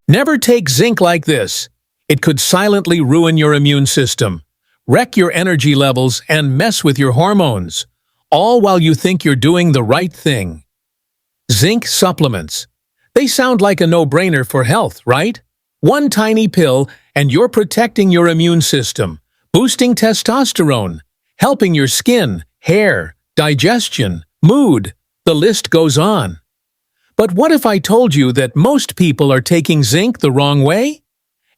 Never take zinc like this. It could silently ruin your immune system, wreck your energy levels, and mess with your hormones, all while you think you're doing the right thing. Zinc supplements. They sound like a no-brainer for health, right? One tiny pill, and you're protecting your immune system, boosting testosterone, helping your skin, hair, digestion, mood. The list goes on. But what if I told you that most people are taking zinc the wrong way?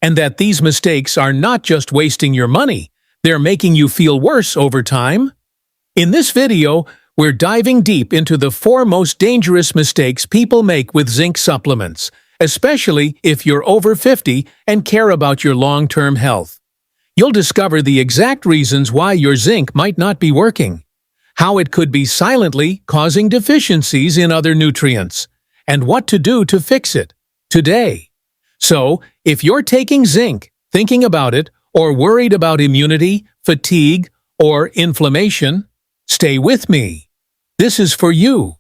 And that these mistakes are not just wasting your money, they're making you feel worse over time? In this video, we're diving deep into the 4 most dangerous mistakes people make with zinc supplements, especially if you're over 50 and care about your long-term health. You'll discover the exact reasons why your zinc might not be working, how it could be silently causing deficiencies in other nutrients, and what to do to fix it today. So, if you're taking zinc, thinking about it, or worried about immunity, fatigue, or inflammation, stay with me. This is for you.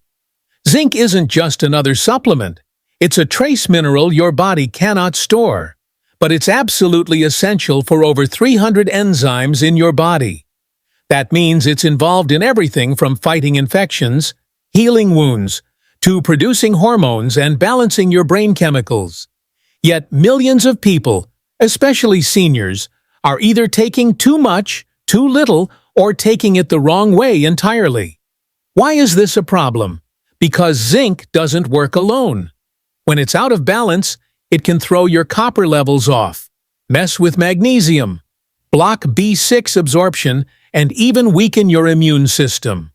Zinc isn't just another supplement. It's a trace mineral your body cannot store, but it's absolutely essential for over 300 enzymes in your body. That means it's involved in everything from fighting infections, healing wounds, to producing hormones and balancing your brain chemicals. Yet millions of people, especially seniors, are either taking too much, too little, or taking it the wrong way entirely. Why is this a problem? Because zinc doesn't work alone. When it's out of balance, it can throw your copper levels off, mess with magnesium, block B6 absorption, and even weaken your immune system.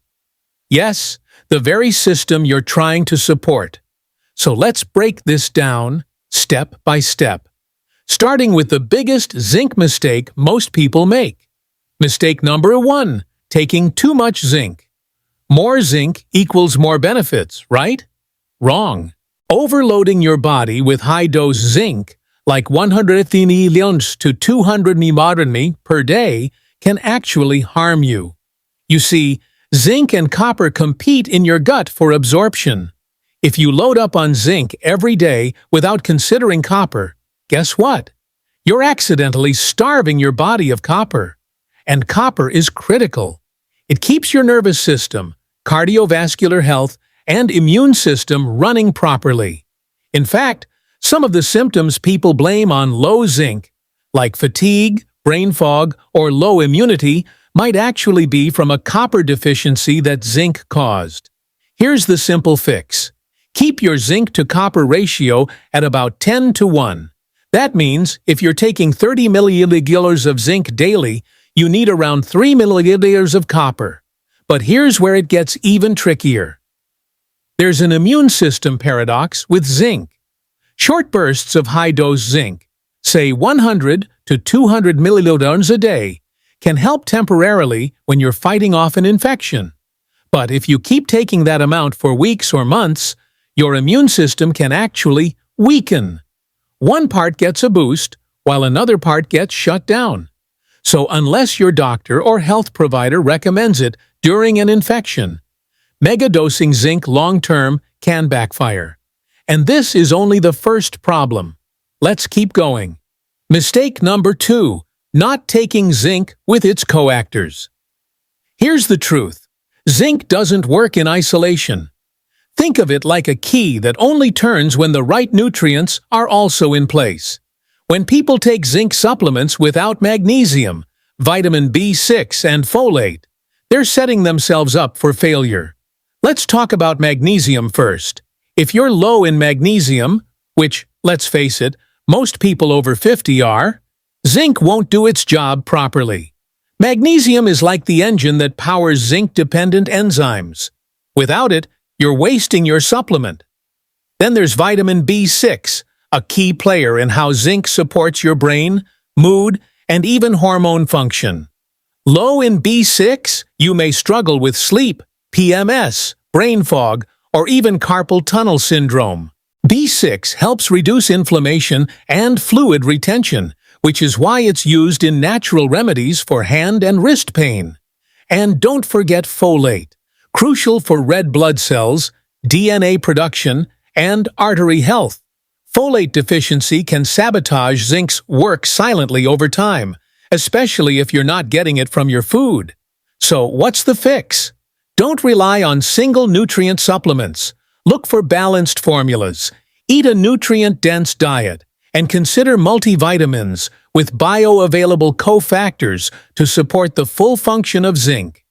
Yes, the very system you're trying to support. So let's break this down step by step, starting with the biggest zinc mistake most people make. Mistake number 1, taking too much zinc. More zinc equals more benefits, right? Wrong. Overloading your body with high-dose zinc, like 100 milligrams to 200 milligrams per day, can actually harm you. You see, zinc and copper compete in your gut for absorption. If you load up on zinc every day without considering copper, guess what? You're accidentally starving your body of copper. And copper is critical. It keeps your nervous system, cardiovascular health, and immune system running properly. In fact, some of the symptoms people blame on low zinc, like fatigue, brain fog, or low immunity, might actually be from a copper deficiency that zinc caused. Here's the simple fix. Keep your zinc-to-copper ratio at about 10:1. That means if you're taking 30 milliliters of zinc daily, you need around 3 milliliters of copper. But here's where it gets even trickier. There's an immune system paradox with zinc. Short bursts of high-dose zinc, say 100 to 200 milliliters a day, can help temporarily when you're fighting off an infection. But if you keep taking that amount for weeks or months, your immune system can actually weaken. One part gets a boost, while another part gets shut down. So unless your doctor or health provider recommends it during an infection, megadosing zinc long-term can backfire. And this is only the first problem. Let's keep going. Mistake number 2, not taking zinc with its coactors. Here's the truth. Zinc doesn't work in isolation. Think of it like a key that only turns when the right nutrients are also in place. When people take zinc supplements without magnesium, vitamin B6, and folate, they're setting themselves up for failure. Let's talk about magnesium first. If you're low in magnesium, which, let's face it, most people over 50 are, zinc won't do its job properly. Magnesium is like the engine that powers zinc-dependent enzymes. Without it, you're wasting your supplement. Then there's vitamin B6, a key player in how zinc supports your brain, mood, and even hormone function. Low in B6, you may struggle with sleep, PMS, brain fog, or even carpal tunnel syndrome. B6 helps reduce inflammation and fluid retention, which is why it's used in natural remedies for hand and wrist pain. And don't forget folate, crucial for red blood cells, DNA production, and artery health. Folate deficiency can sabotage zinc's work silently over time, especially if you're not getting it from your food. So what's the fix? Don't rely on single nutrient supplements. Look for balanced formulas. Eat a nutrient-dense diet, and consider multivitamins with bioavailable cofactors to support the full function of zinc.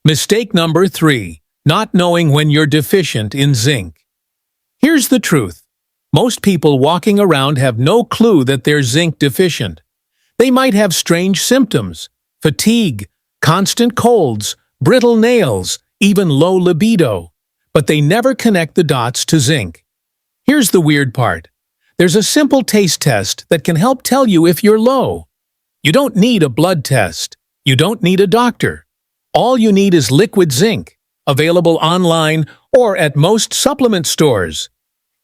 Mistake number 3. Not knowing when you're deficient in zinc. Here's the truth. Most people walking around have no clue that they're zinc deficient. They might have strange symptoms: fatigue, constant colds, brittle nails, even low libido, but they never connect the dots to zinc. Here's the weird part. There's a simple taste test that can help tell you if you're low. You don't need a blood test. You don't need a doctor. All you need is liquid zinc, available online or at most supplement stores.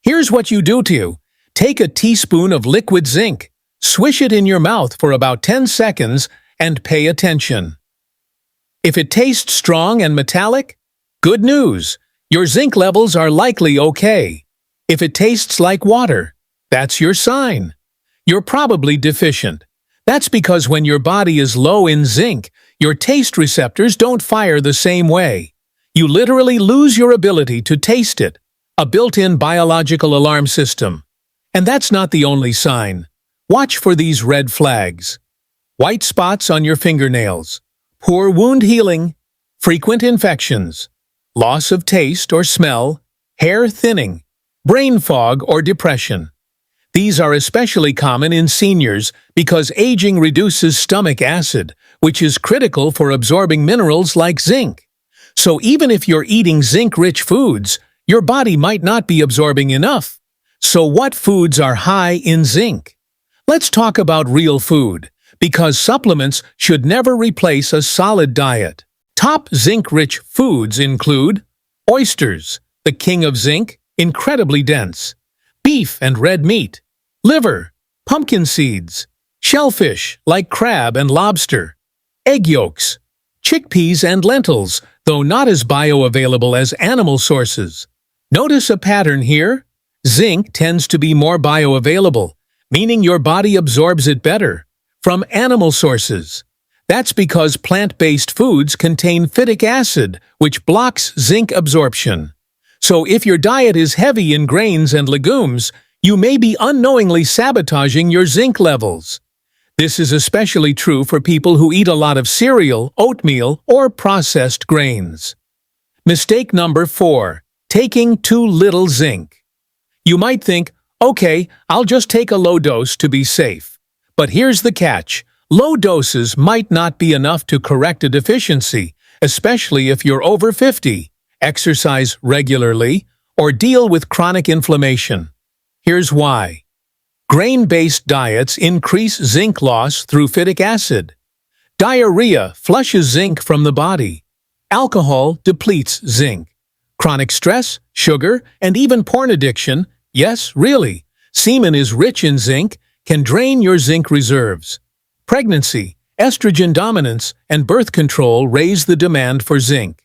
Here's what you do to. Take a teaspoon of liquid zinc, swish it in your mouth for about 10 seconds, and pay attention. If it tastes strong and metallic, good news. Your zinc levels are likely okay. If it tastes like water, that's your sign. You're probably deficient. That's because when your body is low in zinc, your taste receptors don't fire the same way. You literally lose your ability to taste it, a built-in biological alarm system. And that's not the only sign. Watch for these red flags. White spots on your fingernails, poor wound healing, frequent infections, loss of taste or smell, hair thinning, brain fog or depression. These are especially common in seniors because aging reduces stomach acid, which is critical for absorbing minerals like zinc. So even if you're eating zinc-rich foods, your body might not be absorbing enough. So what foods are high in zinc? Let's talk about real food, because supplements should never replace a solid diet. Top zinc-rich foods include oysters, the king of zinc, incredibly dense; beef and red meat, liver, pumpkin seeds, shellfish like crab and lobster, egg yolks, chickpeas and lentils, though not as bioavailable as animal sources. Notice a pattern here. Zinc tends to be more bioavailable, meaning your body absorbs it better, from animal sources. That's because plant-based foods contain phytic acid, which blocks zinc absorption. So if your diet is heavy in grains and legumes, you may be unknowingly sabotaging your zinc levels. This is especially true for people who eat a lot of cereal, oatmeal, or processed grains. Mistake number 4. Taking too little zinc. You might think, okay, I'll just take a low dose to be safe. But here's the catch. Low doses might not be enough to correct a deficiency, especially if you're over 50, exercise regularly, or deal with chronic inflammation. Here's why. Grain-based diets increase zinc loss through phytic acid. Diarrhea flushes zinc from the body. Alcohol depletes zinc. Chronic stress, sugar, and even porn addiction, yes, really, semen is rich in zinc, can drain your zinc reserves. Pregnancy, estrogen dominance, and birth control raise the demand for zinc.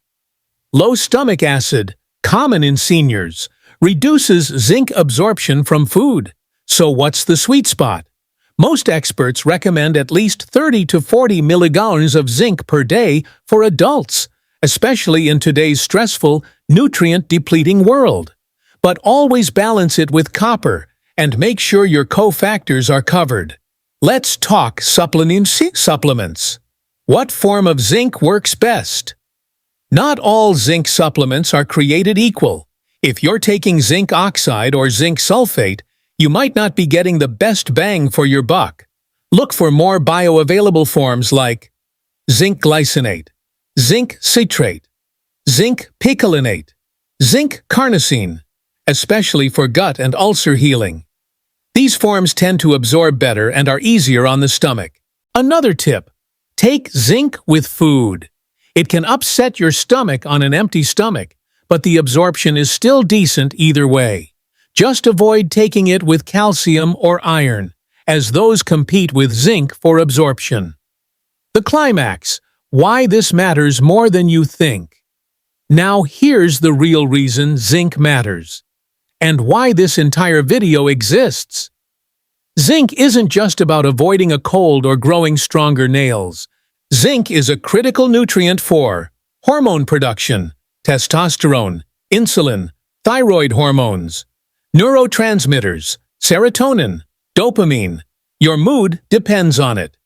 Low stomach acid, common in seniors, reduces zinc absorption from food. So what's the sweet spot? Most experts recommend at least 30 to 40 milligallons of zinc per day for adults, especially in today's stressful, nutrient-depleting world. But always balance it with copper and make sure your cofactors are covered. Let's talk supplements. What form of zinc works best? Not all zinc supplements are created equal. If you're taking zinc oxide or zinc sulfate, you might not be getting the best bang for your buck. Look for more bioavailable forms like zinc glycinate, zinc citrate, zinc picolinate, zinc carnosine, especially for gut and ulcer healing. These forms tend to absorb better and are easier on the stomach. Another tip: take zinc with food. It can upset your stomach on an empty stomach, but the absorption is still decent either way. Just avoid taking it with calcium or iron, as those compete with zinc for absorption. The climax: why this matters more than you think. Now here's the real reason zinc matters. and why this entire video exists. Zinc isn't just about avoiding a cold or growing stronger nails. Zinc is a critical nutrient for hormone production, testosterone, insulin, thyroid hormones, neurotransmitters, serotonin, dopamine. Your mood depends on it.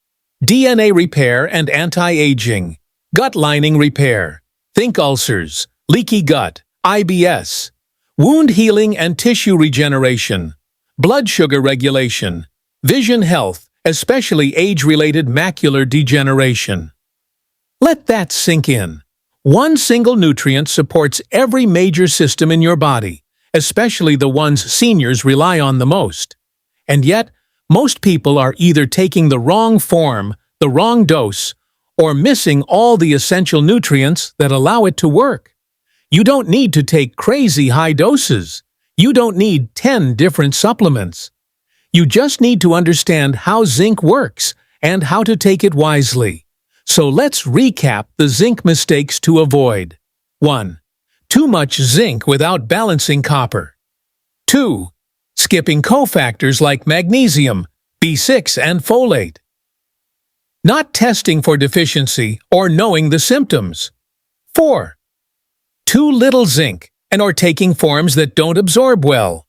DNA repair and anti-aging, gut lining repair, think ulcers, leaky gut, IBS, wound healing and tissue regeneration, blood sugar regulation, vision health, especially age-related macular degeneration. Let that sink in. One single nutrient supports every major system in your body, especially the ones seniors rely on the most. And yet, most people are either taking the wrong form, the wrong dose, or missing all the essential nutrients that allow it to work. You don't need to take crazy high doses. You don't need 10 different supplements. You just need to understand how zinc works and how to take it wisely. So let's recap the zinc mistakes to avoid. 1. Too much zinc without balancing copper. 2. Skipping cofactors like magnesium, B6 and folate. Not testing for deficiency or knowing the symptoms. 4. Too little zinc and/or taking forms that don't absorb well.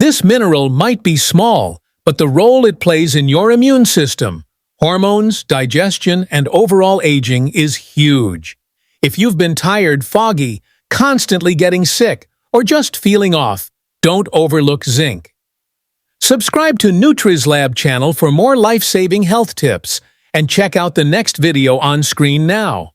This mineral might be small, but the role it plays in your immune system, hormones, digestion, and overall aging is huge. If you've been tired, foggy, constantly getting sick, or just feeling off, don't overlook zinc. Subscribe to NutriZlab channel for more life-saving health tips, and check out the next video on screen now.